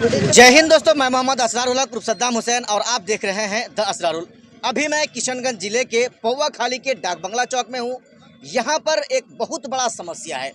जय हिंद दोस्तों, मैं मोहम्मद असरारुल हक सद्दाम हुसैन और आप देख रहे हैं द असरारुल। अभी मैं किशनगंज जिले के पौवा खाली के डाक बंगला चौक में हूं। यहां पर एक बहुत बड़ा समस्या है।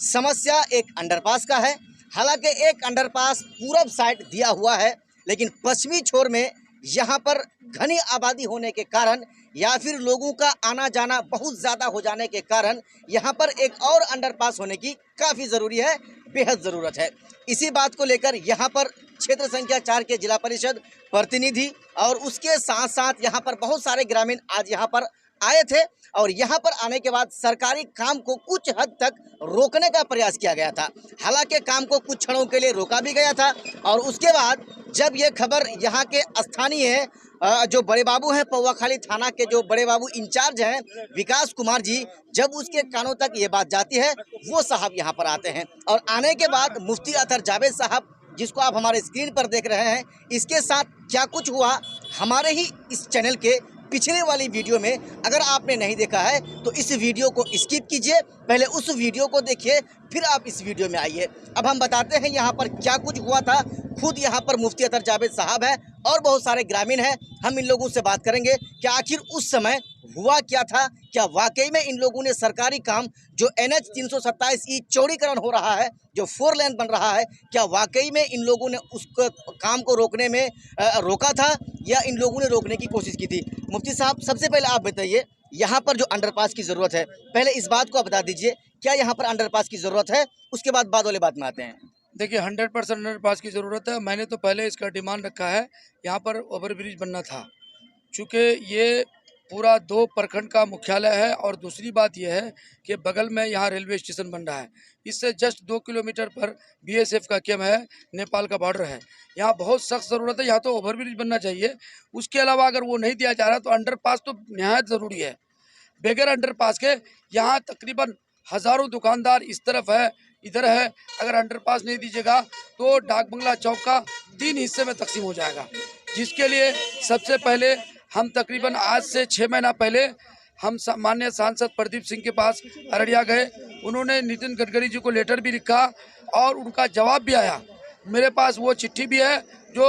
समस्या एक अंडरपास का है। हालांकि एक अंडरपास पूरब साइड दिया हुआ है, लेकिन पश्चिमी छोर में यहां पर घनी आबादी होने के कारण या फिर लोगों का आना जाना बहुत ज़्यादा हो जाने के कारण यहाँ पर एक और अंडरपास होने की काफ़ी ज़रूरी है, बेहद ज़रूरत है। इसी बात को लेकर यहाँ पर क्षेत्र संख्या 4 के जिला परिषद प्रतिनिधि और उसके साथ साथ यहाँ पर बहुत सारे ग्रामीण आज यहाँ पर आए थे और यहाँ पर आने के बाद सरकारी काम को कुछ हद तक रोकने का प्रयास किया गया था। हालांकि काम को कुछ क्षणों के लिए रोका भी गया था और उसके बाद जब ये खबर यहाँ के स्थानीय जो बड़े बाबू हैं, पौवा खाली थाना के जो बड़े बाबू इंचार्ज हैं विकास कुमार जी, जब उसके कानों तक ये बात जाती है, वो साहब यहाँ पर आते हैं और आने के बाद मुफ्ती अतर जावेद साहब, जिसको आप हमारे स्क्रीन पर देख रहे हैं, इसके साथ क्या कुछ हुआ हमारे ही इस चैनल के पिछले वाली वीडियो में अगर आपने नहीं देखा है तो इस वीडियो को स्किप कीजिए, पहले उस वीडियो को देखिए, फिर आप इस वीडियो में आइए। अब हम बताते हैं यहाँ पर क्या कुछ हुआ था। खुद यहाँ पर मुफ्ती अतर जावेद साहब है और बहुत सारे ग्रामीण हैं। हम इन लोगों से बात करेंगे कि आखिर उस समय हुआ क्या था, क्या वाकई में इन लोगों ने सरकारी काम जो NH 327E चौड़ीकरण हो रहा है, जो 4 लेन बन रहा है, क्या वाकई में इन लोगों ने उस काम को रोकने में रोका था या इन लोगों ने रोकने की कोशिश की थी। मुफ्ती साहब, सबसे पहले आप बताइए, यहाँ पर जो अंडरपास की ज़रूरत है, पहले इस बात को आप बता दीजिए, क्या यहाँ पर अंडरपास की ज़रूरत है? उसके बाद वाले बात में आते हैं। देखिए, 100% अंडरपास की ज़रूरत है। मैंने तो पहले इसका डिमांड रखा है, यहाँ पर ओवरब्रिज बनना था, चूँकि ये पूरा 2 प्रखंड का मुख्यालय है और दूसरी बात यह है कि बगल में यहाँ रेलवे स्टेशन बन रहा है। इससे जस्ट 2 किलोमीटर पर BSF का कैंप है, नेपाल का बॉर्डर है। यहाँ बहुत सख्त ज़रूरत है, यहाँ तो ओवरब्रिज बनना चाहिए। उसके अलावा अगर वो नहीं दिया जा रहा तो अंडरपास तो निहायत ज़रूरी है। बगैर अंडरपास के यहाँ तकरीबन हज़ारों दुकानदार इस तरफ है, इधर है। अगर अंडरपास नहीं दीजिएगा तो डाक बंगला चौक का 3 हिस्से में तकसीम हो जाएगा, जिसके लिए सबसे पहले हम तकरीबन आज से 6 महीना पहले हम माननीय सांसद प्रदीप सिंह के पास अररिया गए। उन्होंने नितिन गडकरी जी को लेटर भी लिखा और उनका जवाब भी आया। मेरे पास वो चिट्ठी भी है जो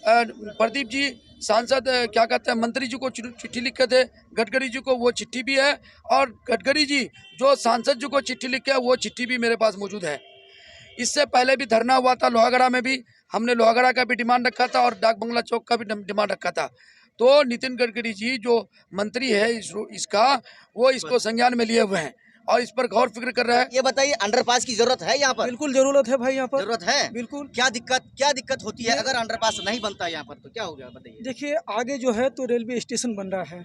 प्रदीप जी सांसद क्या कहते हैं मंत्री जी को चिट्ठी लिखे थे, गडकरी जी को वो चिट्ठी भी है और गडकरी जी जो सांसद जी को चिट्ठी लिखे वो चिट्ठी भी मेरे पास मौजूद है। इससे पहले भी धरना हुआ था लोहागड़ा में भी, हमने लोहागड़ा का भी डिमांड रखा था और डाक बंगला चौक का भी डिमांड रखा था। तो नितिन गडकरी जी जो मंत्री है इसका, वो इसको संज्ञान में लिए हुए हैं और इस पर गौर फिक्र कर रहे हैं। ये बताइए, अंडरपास की जरूरत है यहाँ पर? बिल्कुल जरूरत है भाई, यहाँ पर जरूरत है। बिल्कुल। क्या दिक्कत होती है अगर अंडरपास नहीं बनता यहाँ पर तो क्या हो गया बताइए? देखिए, आगे जो है तो रेलवे स्टेशन बन रहा है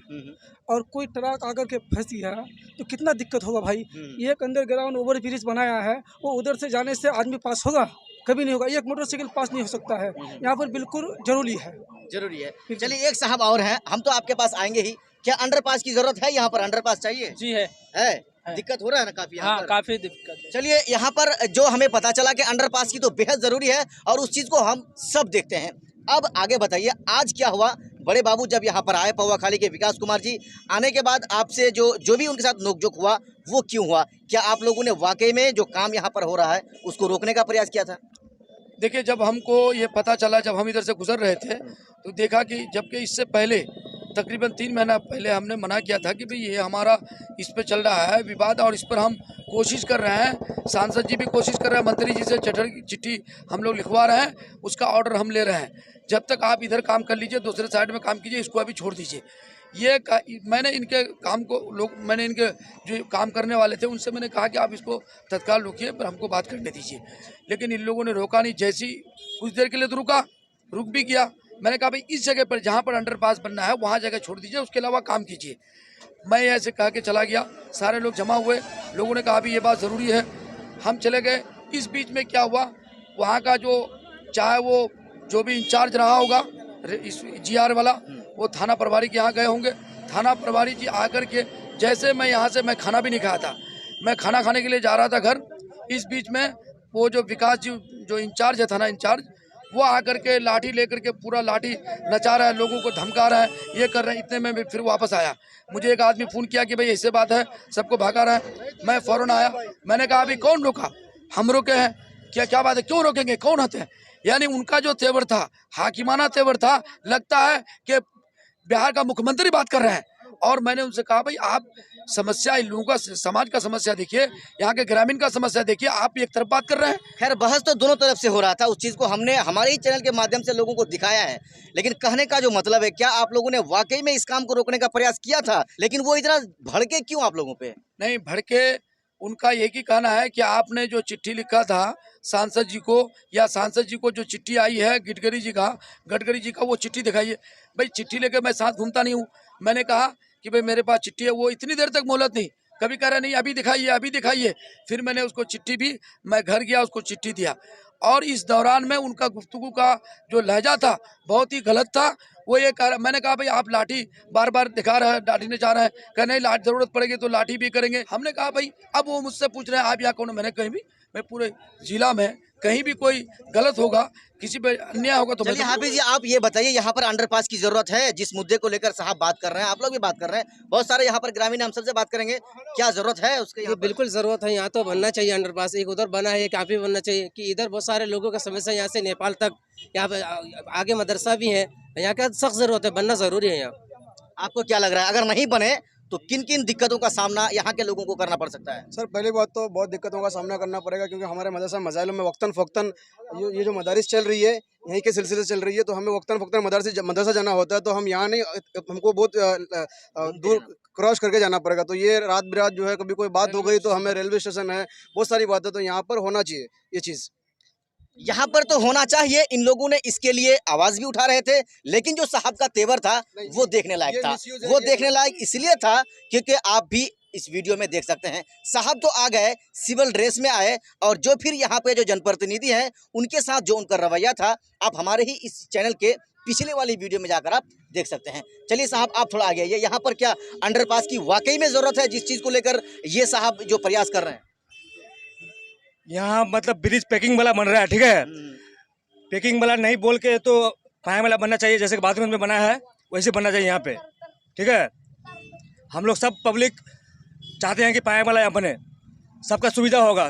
और कोई ट्रक आकर के फंस गया तो कितना दिक्कत होगा भाई। एक अंडरग्राउंड ओवर ब्रिज बनाया है, वो उधर से जाने से आदमी पास होगा? कभी नहीं होगा। एक मोटरसाइकिल पास नहीं हो सकता है। यहाँ पर बिल्कुल जरूरी है। चलिए, एक साहब और हैं, हम तो आपके पास आएंगे ही। क्या अंडरपास की जरूरत है? यहाँ पर अंडरपास चाहिए? जी है। दिक्कत हो रहा है ना काफी? हाँ, काफी दिक्कत है। चलिए, यहाँ पर जो हमें पता चला कि अंडरपास की तो बेहद जरूरी है और उस चीज को हम सब देखते हैं। अब आगे बताइए, आज क्या हुआ? बड़े बाबू जब यहाँ पर आए, पौवा खाली के विकास कुमार जी, आने के बाद आपसे जो भी उनके साथ नोकझोंक हुआ वो क्यों हुआ? क्या आप लोगों ने वाकई में जो काम यहाँ पर हो रहा है उसको रोकने का प्रयास किया था? देखिए, जब हमको ये पता चला, जब हम इधर से गुजर रहे थे तो देखा कि जबकि इससे पहले तकरीबन 3 महीना पहले हमने मना किया था कि भाई ये हमारा इस पे चल रहा है विवाद और इस पर हम कोशिश कर रहे हैं, सांसद जी भी कोशिश कर रहे हैं, मंत्री जी से चिट्ठी हम लोग लिखवा रहे हैं, उसका ऑर्डर हम ले रहे हैं। जब तक आप इधर काम कर लीजिए, दूसरे साइड में काम कीजिए, इसको अभी छोड़ दीजिए। मैंने इनके काम को मैंने इनके जो काम करने वाले थे उनसे मैंने कहा कि आप इसको तत्काल रोकिए, पर हमको बात करने दीजिए, लेकिन इन लोगों ने रोका नहीं। जैसी कुछ देर के लिए तो रुक भी किया। मैंने कहा भाई इस जगह पर जहाँ पर अंडरपास बनना है वहाँ जगह छोड़ दीजिए, उसके अलावा काम कीजिए। मैं ऐसे कह के चला गया, सारे लोग जमा हुए, लोगों ने कहा भी ये बात ज़रूरी है, हम चले गए। इस बीच में क्या हुआ, वहाँ का जो चाहे वो जो भी इंचार्ज रहा होगा इस GR वाला, वो थाना प्रभारी के यहाँ गए होंगे। थाना प्रभारी जी आकर के, जैसे मैं यहाँ से मैं खाना भी नहीं खाया था, मैं खाना खाने के लिए जा रहा था घर, इस बीच में वो जो विकास जी जो इंचार्ज है, थाना इंचार्ज, वो आकर के लाठी लेकर के पूरा लाठी नचा रहा है, लोगों को धमका रहा है, ये कर रहे हैं। इतने में फिर वापस आया, मुझे एक आदमी फ़ोन किया कि भाई ऐसे बात है, सबको भगा रहा है। मैं फ़ौरन आया, मैंने कहा अभी कौन रोका? हम रोके हैं। क्या बात है, क्यों रोकेंगे, कौन होते हैं? यानी उनका जो तेवर था, हाकिमाना तेवर था, लगता है कि बिहार का मुख्यमंत्री बात कर रहे हैं। और मैंने उनसे कहा भाई आप समस्या इन लोगों का, समाज का समस्या देखिए, यहाँ के ग्रामीण का समस्या देखिए, आप एक तरफ बात कर रहे हैं। खैर बहस तो दोनों तरफ से हो रहा था, उस चीज़ को हमने हमारे ही चैनल के माध्यम से लोगों को दिखाया है। लेकिन कहने का जो मतलब है, क्या आप लोगों ने वाकई में इस काम को रोकने का प्रयास किया था, लेकिन वो इतना भड़के क्यों आप लोगों पे? नहीं भड़के, उनका एक ही कहना है कि आपने जो चिट्ठी लिखा था सांसद जी को, या सांसद जी को जो चिट्ठी आई है गडकरी जी का वो चिट्ठी दिखाइए। भाई चिट्ठी लेकर मैं साथ घूमता नहीं हूँ। मैंने कहा कि भाई मेरे पास चिट्ठी है, वो इतनी देर तक मोहलत नहीं, कभी कह रहा नहीं अभी दिखाइए। फिर मैंने उसको चिट्ठी भी, मैं घर गया उसको चिट्ठी दिया। और इस दौरान में उनका गुफ्तगू का जो लहजा था बहुत ही गलत था। वो ये कह रहा, मैंने कहा भाई आप लाठी बार बार दिखा रहे हैं, लाठी ने चाह रहे हैं, कह नहीं लाठी जरूरत पड़ेगी तो लाठी भी करेंगे। हमने कहा भाई, अब वो मुझसे पूछ रहे हैं आप यहाँ कौन हो। मैंने कहीं भी, मैं पूरे जिला में कहीं भी कोई गलत होगा, किसी पे अन्याय होगा तो चलिए हाफिज जी, आप ये बताइए, यहाँ पर अंडरपास की जरूरत है, जिस मुद्दे को लेकर साहब बात कर रहे हैं, आप लोग भी बात कर रहे हैं, बहुत सारे यहाँ पर ग्रामीण, हम सबसे बात करेंगे, क्या जरूरत है उसके? ये बिल्कुल ज़रूरत है, यहाँ तो बनना चाहिए अंडरपास। एक उधर बना है, काफ़ी बनना चाहिए कि इधर बहुत सारे लोगों का समस्या यहाँ से नेपाल तक, यहाँ पे आगे मदरसा भी है, यहाँ का सख्त ज़रूरत है, बनना ज़रूरी है यहाँ। आपको क्या लग रहा है, अगर नहीं बने तो किन किन दिक्कतों का सामना यहाँ के लोगों को करना पड़ सकता है? सर पहली बात तो बहुत दिक्कतों का सामना करना पड़ेगा, क्योंकि हमारे मदरसा मसाइलों में वक्तन फ़क्तन ये जो मदारिस चल रही है, यहीं के सिलसिले चल रही है, तो हमें वक्तन फ़क्तन मदरसा जाना होता है, तो हम यहाँ नहीं, हमको बहुत दूर क्रॉस करके जाना पड़ेगा। तो ये रात बिरात जो है, कभी कोई बात हो गई तो हमें रेलवे स्टेशन है, बहुत सारी बातें, तो यहाँ पर होना चाहिए ये चीज़। यहाँ पर तो होना चाहिए, इन लोगों ने इसके लिए आवाज भी उठा रहे थे, लेकिन जो साहब का तेवर था वो देखने लायक था। वो देखने लायक इसलिए था क्योंकि आप भी इस वीडियो में देख सकते हैं, साहब तो आ गए, सिविल ड्रेस में आए, और जो फिर यहाँ पे जो जनप्रतिनिधि हैं उनके साथ जो उनका रवैया था, आप हमारे ही इस चैनल के पिछले वाली वीडियो में जाकर आप देख सकते हैं। चलिए साहब आप थोड़ा आगे आइए, यहाँ पर क्या अंडरपास की वाकई में जरूरत है, जिस चीज को लेकर ये साहब जो प्रयास कर रहे हैं? यहाँ मतलब ब्रिज पैकिंग वाला बन रहा है, ठीक है, पैकिंग वाला नहीं बोल के तो पाए वाला बनना चाहिए, जैसे कि बाथरूम में बना है वैसे बनना चाहिए यहाँ पे, ठीक है। हम लोग सब पब्लिक चाहते हैं कि पाए वाला यहाँ बने, सबका सुविधा होगा।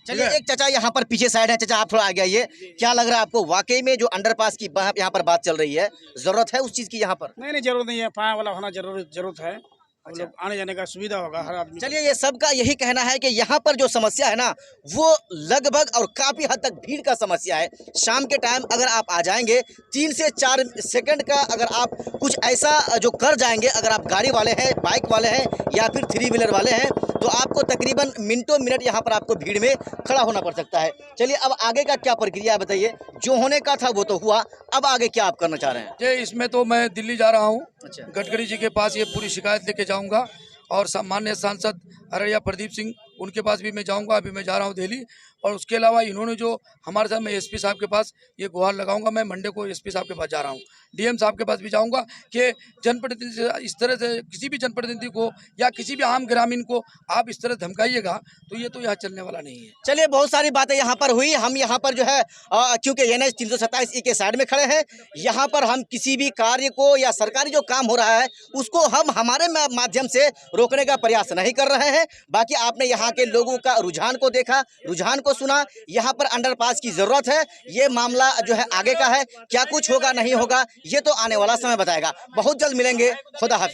चलिए एक चाचा यहाँ पर पीछे साइड है, चाचा आप थोड़ा आगे आइए, क्या लग रहा है आपको, वाकई में जो अंडरपास की यहाँ पर बात चल रही है, जरूरत है उस चीज की यहाँ पर? नहीं जरूरत नहीं है, पाया वाला होना जरूरत है, अच्छा। आने जाने का सुविधा होगा हर आदमी। चलिए ये सबका यही कहना है कि यहाँ पर जो समस्या है ना, वो लगभग और काफी हद तक भीड़ का समस्या है। शाम के टाइम अगर आप आ जाएंगे, 3 से 4 सेकंड का अगर आप कुछ ऐसा जो कर जाएंगे, अगर आप गाड़ी वाले हैं, बाइक वाले हैं या फिर 3 व्हीलर वाले हैं, तो आपको तकरीबन मिनटों मिनट यहाँ पर आपको भीड़ में खड़ा होना पड़ सकता है। चलिए अब आगे का क्या प्रक्रिया है बताइए, जो होने का था वो तो हुआ, अब आगे क्या आप करना चाह रहे हैं? ये इसमें तो मैं दिल्ली जा रहा हूँ, अच्छा। गडकरी जी के पास ये पूरी शिकायत लेके जाऊंगा, और माननीय सांसद अररिया प्रदीप सिंह उनके पास भी मैं जाऊंगा। अभी मैं जा रहा हूं दिल्ली, और उसके अलावा इन्होंने जो हमारे साथ, मैं एसपी साहब के पास ये गुहार लगाऊंगा। मैं मंडे को एसपी साहब के पास जा रहा हूं, डीएम साहब के पास भी जाऊंगा कि जनप्रतिनिधि से इस तरह से, किसी भी जनप्रतिनिधि को या किसी भी आम ग्रामीण को आप इस तरह धमकाइएगा तो ये तो यहाँ चलने वाला नहीं है। चलिए बहुत सारी बातें यहाँ पर हुई, हम यहाँ पर जो है क्योंकि NH 327 के साइड में खड़े हैं, यहाँ पर हम किसी भी कार्य को या सरकारी जो काम हो रहा है उसको हम हमारे माध्यम से रोकने का प्रयास नहीं कर रहे हैं। बाकी आपने यहाँ के लोगों का रुझान को देखा, रुझान को सुना, यहाँ पर अंडरपास की जरूरत है। ये मामला जो है आगे का है, क्या कुछ होगा नहीं होगा ये तो आने वाला समय बताएगा। बहुत जल्द मिलेंगे, खुदा हाफिज।